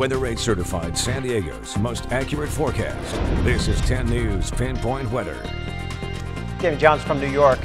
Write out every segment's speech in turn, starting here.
WeatheRate certified San Diego's most accurate forecast. This is 10 News Pinpoint Weather. David Johns from New York.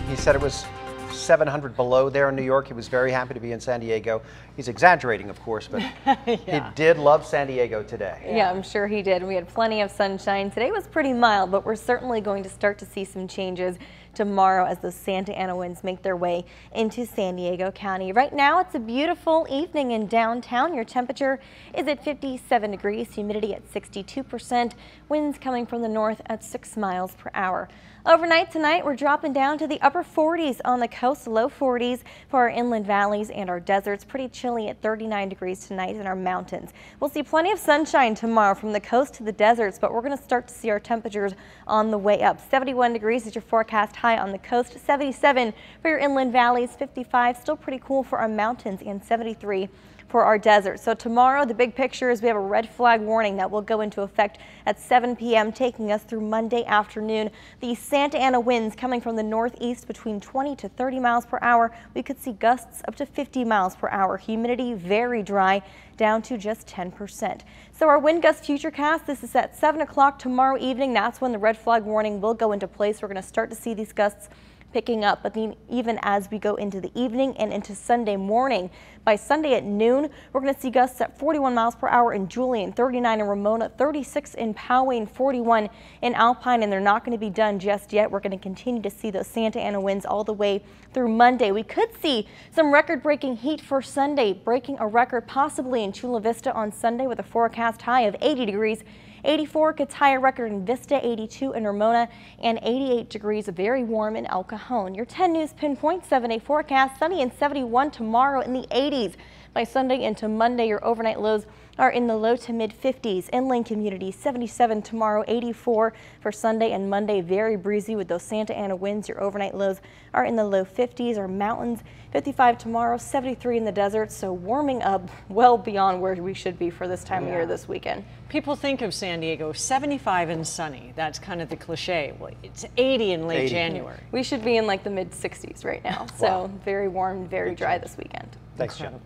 He said it was 700 below there in New York. He was very happy to be in San Diego. He's exaggerating, of course, but he did love San Diego today. Yeah, I'm sure he did. We had plenty of sunshine. Today was pretty mild, but we're certainly going to start to see some changes tomorrow as those Santa Ana winds make their way into San Diego County. Right now, it's a beautiful evening in downtown. Your temperature is at 57 degrees, humidity at 62%, winds coming from the north at 6 miles per hour. Overnight tonight, we're dropping down to the upper 40s on the coast, low 40s for our inland valleys and our deserts. Pretty chilly at 39 degrees tonight in our mountains. We'll see plenty of sunshine tomorrow from the coast to the deserts, but we're going to start to see our temperatures on the way up. 71 degrees is your forecast high on the coast, 77 for your inland valleys, 55 still pretty cool for our mountains, and 73 for our desert. So tomorrow, the big picture is we have a red flag warning that will go into effect at 7 p.m. taking us through Monday afternoon. The Santa Ana winds coming from the northeast between 20 to 30 miles per hour. We could see gusts up to 50 miles per hour. Humidity very dry, down to just 10%. So our wind gust futurecast, this is at 7 o'clock tomorrow evening. That's when the red flag warning will go into place. We're going to start to see these gusts picking up, but then even as we go into the evening and into Sunday morning, by Sunday at noon, we're going to see gusts at 41 miles per hour in Julian, 39 in Ramona, 36 in Poway, 41 in Alpine, and they're not going to be done just yet. We're going to continue to see those Santa Ana winds all the way through Monday. We could see some record-breaking heat for Sunday, breaking a record possibly in Chula Vista on Sunday with a forecast high of 80 degrees. 84 gets higher record in Vista, 82 in Ramona, and 88 degrees, very warm in El Cajon. Your 10 News Pinpoint 7-day forecast, sunny and 71 tomorrow in the 80s. By Sunday into Monday, your overnight lows are in the low to mid 50s. Inland communities 77 tomorrow, 84 for Sunday and Monday. Very breezy with those Santa Ana winds. Your overnight lows are in the low 50s. Our mountains 55 tomorrow, 73 in the desert. So warming up well beyond where we should be for this time of year this weekend. People think of San Diego 75 and sunny. That's kind of the cliche. Well, it's 80 in late January. We should be in like the mid 60s right now. So very warm, very dry this weekend. Thanks, Jen.